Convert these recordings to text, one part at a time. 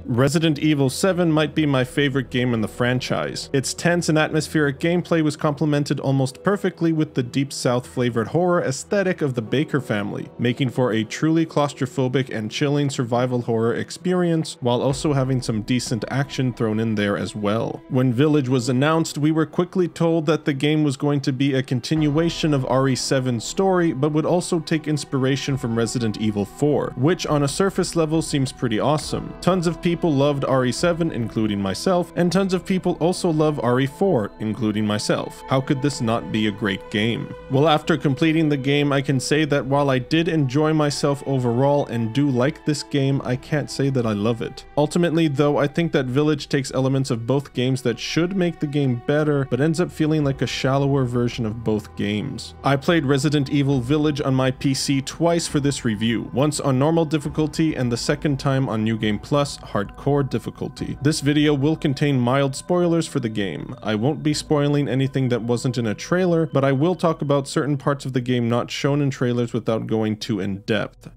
Resident Evil 7 might be my favorite game in the franchise. Its tense and atmospheric gameplay was complemented almost perfectly with the Deep South flavored horror aesthetic of the Baker family, making for a truly claustrophobic and chilling survival horror experience, while also having some decent action thrown in there as well. When Village was announced, we were quickly told that the game was going to be a continuation of RE7's story, but would also take inspiration from Resident Evil 4, which on a surface level seems pretty awesome. Tons of people loved RE7, including myself, and tons of people also love RE4, including myself. How could this not be a great game? Well, after completing the game, I can say that while I did enjoy myself overall and do like this game, I can't say that I love it. Ultimately, though, I think that Village takes elements of both games that should make the game better, but ends up feeling like a shallower version of both games. I played Resident Evil Village on my PC twice for this review, once on normal difficulty and the second time on New Game Plus hardcore difficulty. This video will contain mild spoilers for the game. I won't be spoiling anything that wasn't in a trailer, but I will talk about certain parts of the game not shown in trailers without going too in depth.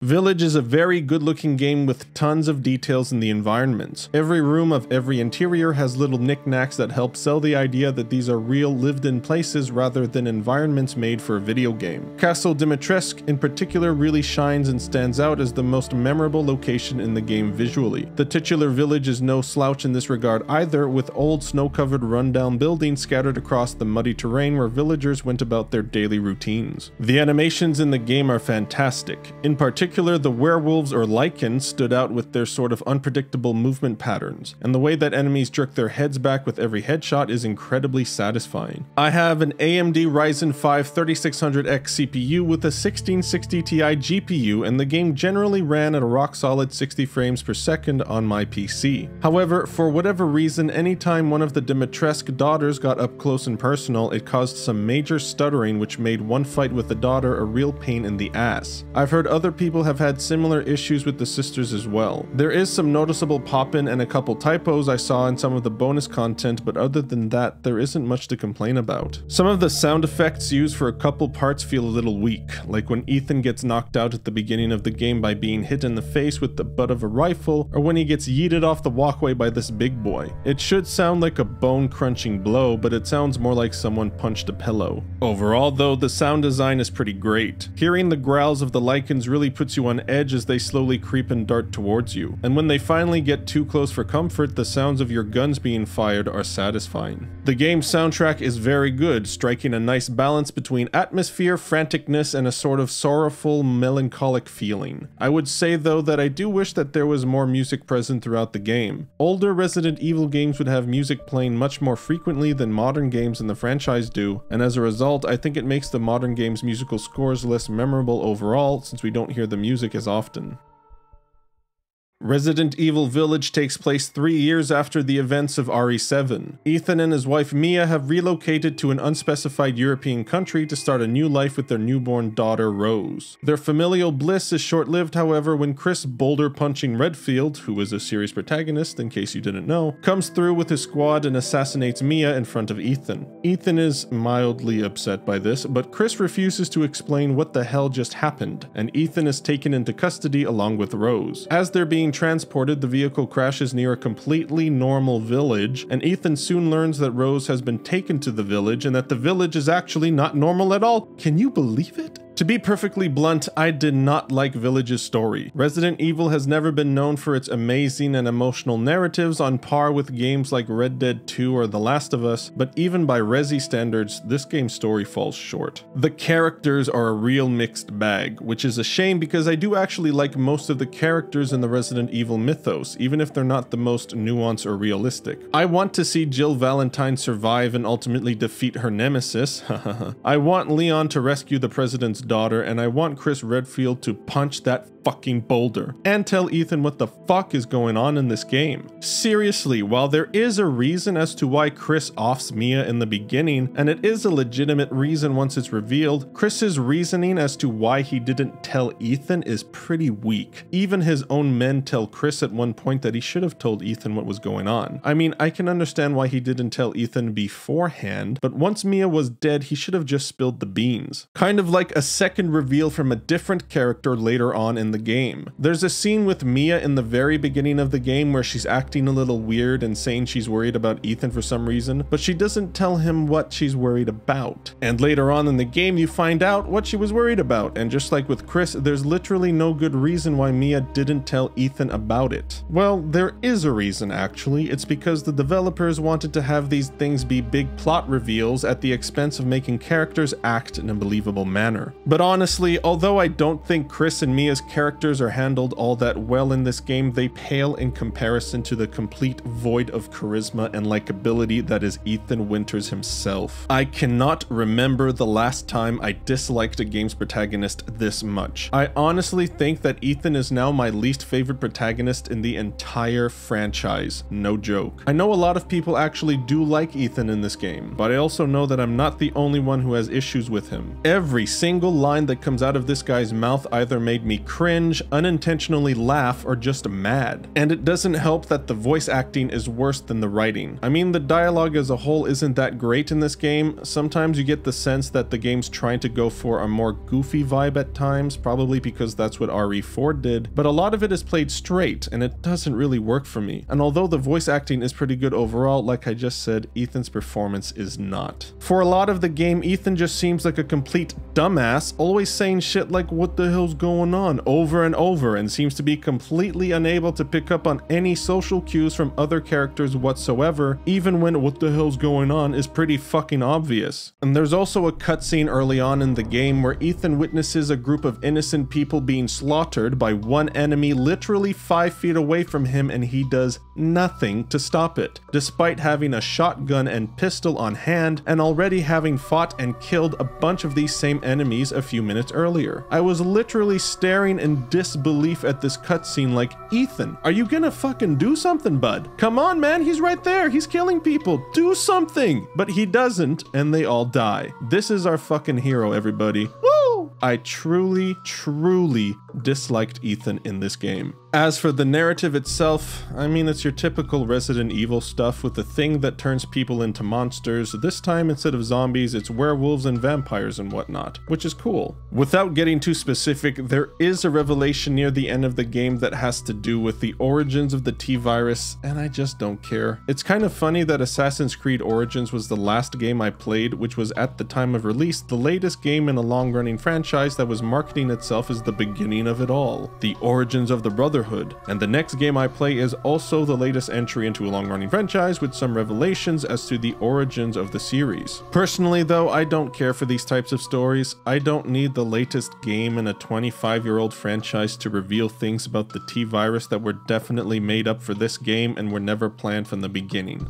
Village is a very good looking game with tons of details in the environments. Every room of every interior has little knickknacks that help sell the idea that these are real lived in places rather than environments made for a video game. Castle Dimitrescu in particular really shines and stands out as the most memorable location in the game visually. The titular village is no slouch in this regard either, with old snow-covered rundown buildings scattered across the muddy terrain where villagers went about their daily routines. The animations in the game are fantastic. In particular, the werewolves or lichens stood out with their sort of unpredictable movement patterns, and the way that enemies jerk their heads back with every headshot is incredibly satisfying. I have an AMD Ryzen 5 3600X CPU with a 1660 Ti GPU, and the game generally ran at a rock-solid 60 frames per second on my PC. However, for whatever reason, anytime one of the Dimitrescu daughters got up close and personal, it caused some major stuttering, which made one fight with the daughter a real pain in the ass. I've heard other people have had similar issues with the sisters as well. There is some noticeable pop-in and a couple typos I saw in some of the bonus content, but other than that, there isn't much to complain about. Some of the sound effects used for a couple parts feel a little weak, like when Ethan gets knocked out at the beginning of the game by being hit in the face with the butt of a rifle, or when he gets yeeted off the walkway by this big boy. It should sound like a bone-crunching blow, but it sounds more like someone punched a pillow. Overall, though, the sound design is pretty great. Hearing the growls of the lichens really puts you on edge as they slowly creep and dart towards you, and when they finally get too close for comfort, the sounds of your guns being fired are satisfying. The game's soundtrack is very good, striking a nice balance between atmosphere, franticness, and a sort of sorrowful, melancholic feeling. I would say though that I do wish that there was more music present throughout the game. Older Resident Evil games would have music playing much more frequently than modern games in the franchise do, and as a result, I think it makes the modern game's musical scores less memorable overall, since we don't hear the music as often. Resident Evil Village takes place 3 years after the events of RE7. Ethan and his wife Mia have relocated to an unspecified European country to start a new life with their newborn daughter Rose. Their familial bliss is short-lived, however, when Chris boulder-punching Redfield, who is a series protagonist in case you didn't know, comes through with his squad and assassinates Mia in front of Ethan. Ethan is mildly upset by this, but Chris refuses to explain what the hell just happened, and Ethan is taken into custody along with Rose. As they're being transported, the vehicle crashes near a completely normal village, and Ethan soon learns that Rose has been taken to the village and that the village is actually not normal at all. Can you believe it? To be perfectly blunt, I did not like Village's story. Resident Evil has never been known for its amazing and emotional narratives on par with games like Red Dead 2 or The Last of Us, but even by Resi standards, this game's story falls short. The characters are a real mixed bag, which is a shame because I do actually like most of the characters in the Resident Evil mythos, even if they're not the most nuanced or realistic. I want to see Jill Valentine survive and ultimately defeat her nemesis. I want Leon to rescue the president's daughter, and I want Chris Redfield to punch that fucking boulder and tell Ethan what the fuck is going on in this game. Seriously, while there is a reason as to why Chris offs Mia in the beginning, and it is a legitimate reason once it's revealed, Chris's reasoning as to why he didn't tell Ethan is pretty weak. Even his own men tell Chris at one point that he should have told Ethan what was going on. I mean, I can understand why he didn't tell Ethan beforehand, but once Mia was dead, he should have just spilled the beans. Kind of like a second reveal from a different character later on in the game. There's a scene with Mia in the very beginning of the game where she's acting a little weird and saying she's worried about Ethan for some reason, but she doesn't tell him what she's worried about. And later on in the game, you find out what she was worried about, and just like with Chris, there's literally no good reason why Mia didn't tell Ethan about it. Well, there is a reason actually. It's because the developers wanted to have these things be big plot reveals at the expense of making characters act in a believable manner. But honestly, although I don't think Chris and Mia's characters are handled all that well in this game, they pale in comparison to the complete void of charisma and likability that is Ethan Winters himself. I cannot remember the last time I disliked a game's protagonist this much. I honestly think that Ethan is now my least favorite protagonist in the entire franchise. No joke. I know a lot of people actually do like Ethan in this game, but I also know that I'm not the only one who has issues with him. Every single line that comes out of this guy's mouth either made me cringe, unintentionally laugh, or just mad. And it doesn't help that the voice acting is worse than the writing. I mean, the dialogue as a whole isn't that great in this game. Sometimes you get the sense that the game's trying to go for a more goofy vibe at times, probably because that's what RE4 did, but a lot of it is played straight, and it doesn't really work for me. And although the voice acting is pretty good overall, like I just said, Ethan's performance is not. For a lot of the game, Ethan just seems like a complete dumbass, always saying shit like "what the hell's going on" over and over, and seems to be completely unable to pick up on any social cues from other characters whatsoever, even when "what the hell's going on" is pretty fucking obvious. And there's also a cutscene early on in the game where Ethan witnesses a group of innocent people being slaughtered by one enemy literally 5 feet away from him, and he does nothing to stop it, despite having a shotgun and pistol on hand and already having fought and killed a bunch of these same enemies a few minutes earlier. I was literally staring in disbelief at this cutscene like, Ethan, are you gonna fucking do something, bud? Come on, man, he's right there, he's killing people, do something! But he doesn't, and they all die. This is our fucking hero, everybody. Woo! I truly disliked Ethan in this game. As for the narrative itself, I mean, it's your typical Resident Evil stuff with the thing that turns people into monsters. This time, instead of zombies, it's werewolves and vampires and whatnot, which is cool. Without getting too specific, there is a revelation near the end of the game that has to do with the origins of the T-Virus, and I just don't care. It's kind of funny that Assassin's Creed Origins was the last game I played, which was at the time of release the latest game in a long-running franchise that was marketing itself as the beginning of it all, the origins of the Brotherhood. And the next game I play is also the latest entry into a long-running franchise with some revelations as to the origins of the series. Personally though, I don't care for these types of stories. I don't need the latest game in a 25-year-old franchise to reveal things about the T-Virus that were definitely made up for this game and were never planned from the beginning.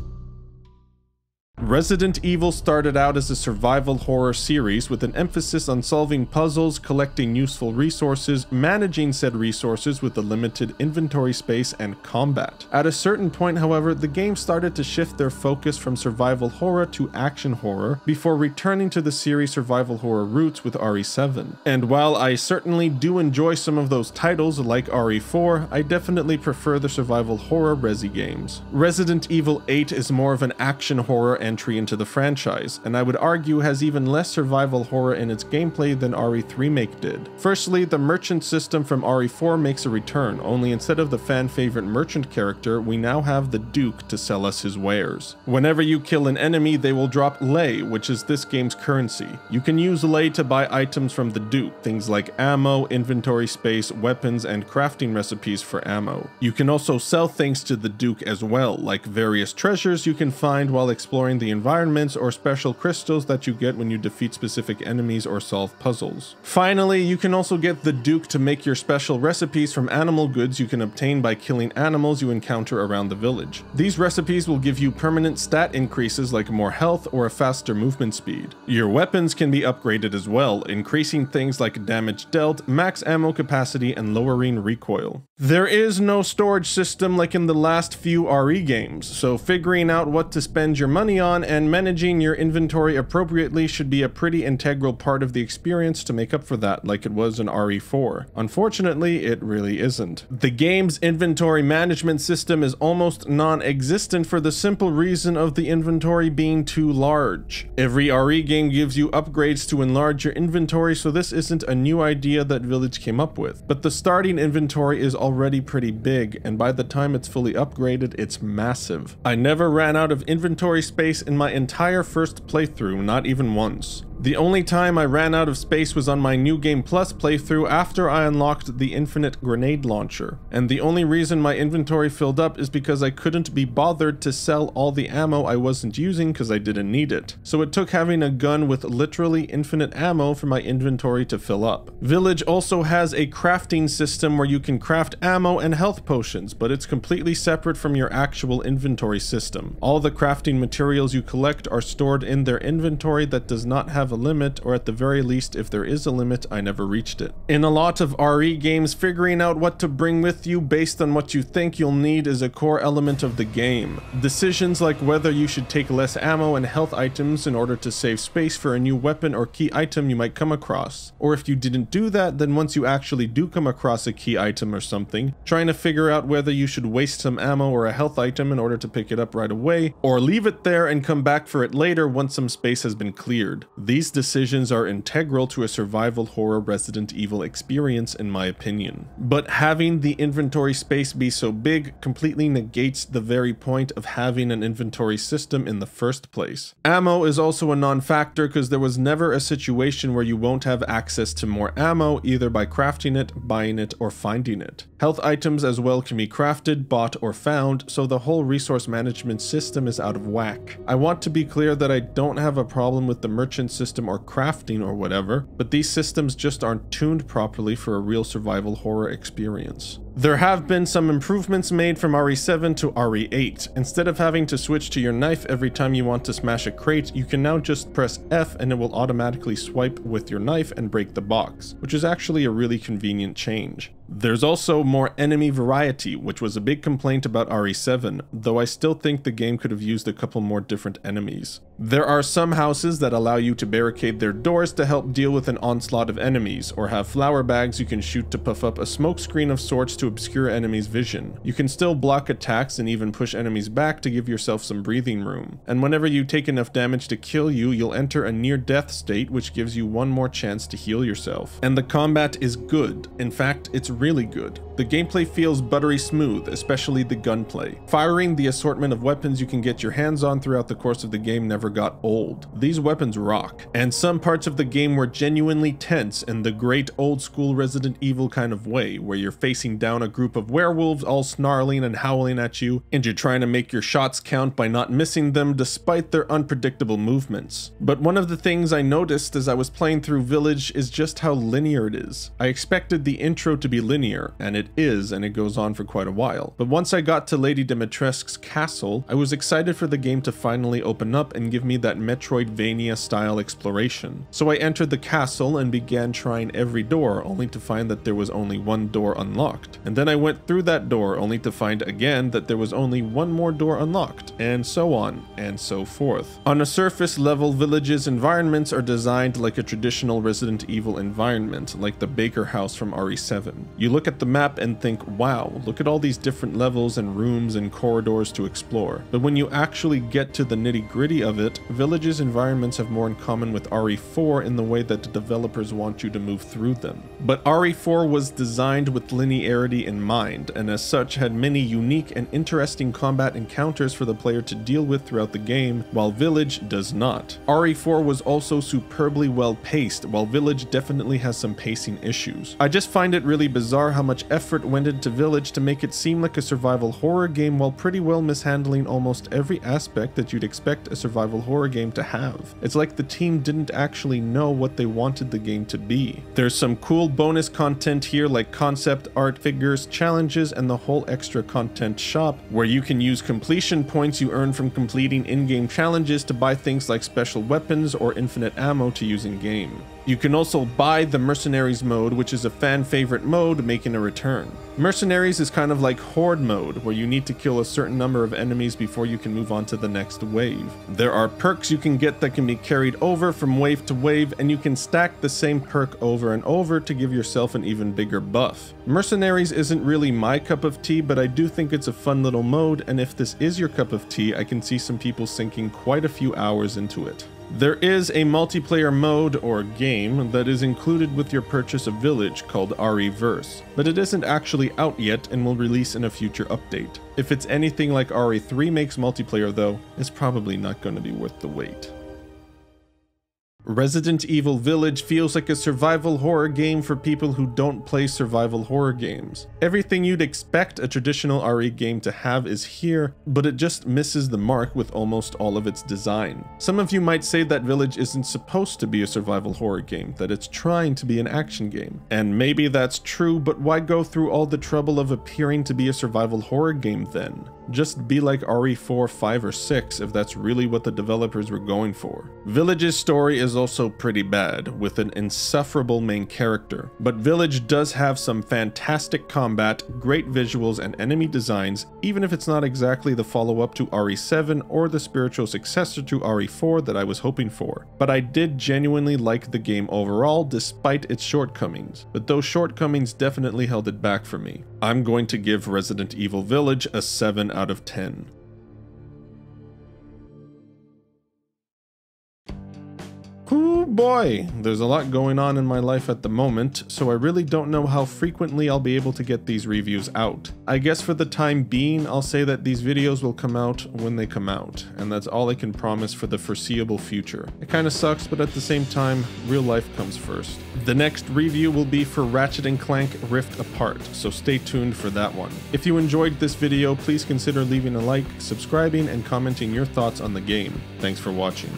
Resident Evil started out as a survival horror series with an emphasis on solving puzzles, collecting useful resources, managing said resources with a limited inventory space, and combat. At a certain point, however, the game started to shift their focus from survival horror to action horror before returning to the series' survival horror roots with RE7. And while I certainly do enjoy some of those titles like RE4, I definitely prefer the survival horror Resi games. Resident Evil 8 is more of an action horror entry into the franchise, and I would argue has even less survival horror in its gameplay than RE3 Remake did. Firstly, the merchant system from RE4 makes a return, only instead of the fan-favorite merchant character, we now have the Duke to sell us his wares. Whenever you kill an enemy, they will drop lei, which is this game's currency. You can use lei to buy items from the Duke, things like ammo, inventory space, weapons, and crafting recipes for ammo. You can also sell things to the Duke as well, like various treasures you can find while exploring the environments or special crystals that you get when you defeat specific enemies or solve puzzles. Finally, you can also get the Duke to make your special recipes from animal goods you can obtain by killing animals you encounter around the village. These recipes will give you permanent stat increases like more health or a faster movement speed. Your weapons can be upgraded as well, increasing things like damage dealt, max ammo capacity, and lowering recoil. There is no storage system like in the last few RE games, so figuring out what to spend your money on and managing your inventory appropriately should be a pretty integral part of the experience to make up for that, like it was in RE4. Unfortunately, it really isn't. The game's inventory management system is almost non-existent for the simple reason of the inventory being too large. Every RE game gives you upgrades to enlarge your inventory, so this isn't a new idea that Village came up with. But the starting inventory is already pretty big, and by the time it's fully upgraded, it's massive. I never ran out of inventory space in my entire first playthrough, not even once. The only time I ran out of space was on my New Game Plus playthrough after I unlocked the infinite grenade launcher. And the only reason my inventory filled up is because I couldn't be bothered to sell all the ammo I wasn't using because I didn't need it. So it took having a gun with literally infinite ammo for my inventory to fill up. Village also has a crafting system where you can craft ammo and health potions, but it's completely separate from your actual inventory system. All the crafting materials you collect are stored in their inventory that does not have a limit, or at the very least, if there is a limit, I never reached it. In a lot of RE games, figuring out what to bring with you based on what you think you'll need is a core element of the game. Decisions like whether you should take less ammo and health items in order to save space for a new weapon or key item you might come across. Or if you didn't do that, then once you actually do come across a key item or something, trying to figure out whether you should waste some ammo or a health item in order to pick it up right away, or leave it there and come back for it later once some space has been cleared. These decisions are integral to a survival horror Resident Evil experience, in my opinion. But having the inventory space be so big completely negates the very point of having an inventory system in the first place. Ammo is also a non-factor because there was never a situation where you won't have access to more ammo, either by crafting it, buying it, or finding it. Health items as well can be crafted, bought, or found, so the whole resource management system is out of whack. I want to be clear that I don't have a problem with the merchant system or crafting or whatever, but these systems just aren't tuned properly for a real survival horror experience. There have been some improvements made from RE7 to RE8. Instead of having to switch to your knife every time you want to smash a crate, you can now just press F and it will automatically swipe with your knife and break the box, which is actually a really convenient change. There's also more enemy variety, which was a big complaint about RE7, though I still think the game could have used a couple more different enemies. There are some houses that allow you to barricade their doors to help deal with an onslaught of enemies, or have flower bags you can shoot to puff up a smoke screen of sorts to obscure enemies' vision. You can still block attacks and even push enemies back to give yourself some breathing room. And whenever you take enough damage to kill you, you'll enter a near-death state, which gives you one more chance to heal yourself. And the combat is good. In fact, it's really good. The gameplay feels buttery smooth, especially the gunplay. Firing the assortment of weapons you can get your hands on throughout the course of the game never got old. These weapons rock. And some parts of the game were genuinely tense in the great old school Resident Evil kind of way, where you're facing down a group of werewolves all snarling and howling at you, and you're trying to make your shots count by not missing them despite their unpredictable movements. But one of the things I noticed as I was playing through Village is just how linear it is. I expected the intro to be linear, and it is, and it goes on for quite a while. But once I got to Lady Dimitrescu's castle, I was excited for the game to finally open up and give me that Metroidvania style exploration. So I entered the castle and began trying every door, only to find that there was only one door unlocked. And then I went through that door only to find again that there was only one more door unlocked, and so on and so forth. On a surface level, Village's environments are designed like a traditional Resident Evil environment, like the Baker House from RE7. You look at the map and think, wow, look at all these different levels and rooms and corridors to explore. But when you actually get to the nitty-gritty of it, Village's environments have more in common with RE4 in the way that the developers want you to move through them. But RE4 was designed with linearity in mind, and as such had many unique and interesting combat encounters for the player to deal with throughout the game, while Village does not. RE4 was also superbly well paced, while Village definitely has some pacing issues. I just find it really bizarre how much effort went into Village to make it seem like a survival horror game while pretty well mishandling almost every aspect that you'd expect a survival horror game to have. It's like the team didn't actually know what they wanted the game to be. There's some cool bonus content here like concept art, figures, challenges, and the whole extra content shop where you can use completion points you earn from completing in-game challenges to buy things like special weapons or infinite ammo to use in-game. You can also buy the Mercenaries mode, which is a fan favorite mode mode making a return. Mercenaries is kind of like Horde mode, where you need to kill a certain number of enemies before you can move on to the next wave. There are perks you can get that can be carried over from wave to wave, and you can stack the same perk over and over to give yourself an even bigger buff. Mercenaries isn't really my cup of tea, but I do think it's a fun little mode, and if this is your cup of tea, I can see some people sinking quite a few hours into it. There is a multiplayer mode or game that is included with your purchase of Village called RE-Verse, but it isn't actually out yet and will release in a future update. If it's anything like RE3 makes multiplayer though, it's probably not going to be worth the wait. Resident Evil Village feels like a survival horror game for people who don't play survival horror games. Everything you'd expect a traditional RE game to have is here, but it just misses the mark with almost all of its design. Some of you might say that Village isn't supposed to be a survival horror game, that it's trying to be an action game. And maybe that's true, but why go through all the trouble of appearing to be a survival horror game then? Just be like RE4, 5, or 6 if that's really what the developers were going for. Village's story is also pretty bad, with an insufferable main character, but Village does have some fantastic combat, great visuals, and enemy designs, even if it's not exactly the follow-up to RE7 or the spiritual successor to RE4 that I was hoping for. But I did genuinely like the game overall despite its shortcomings, but those shortcomings definitely held it back for me. I'm going to give Resident Evil Village a 7 out of 10. Oh boy, there's a lot going on in my life at the moment, so I really don't know how frequently I'll be able to get these reviews out. I guess for the time being, I'll say that these videos will come out when they come out, and that's all I can promise for the foreseeable future. It kinda sucks, but at the same time, real life comes first. The next review will be for Ratchet & Clank Rift Apart, so stay tuned for that one. If you enjoyed this video, please consider leaving a like, subscribing, and commenting your thoughts on the game. Thanks for watching.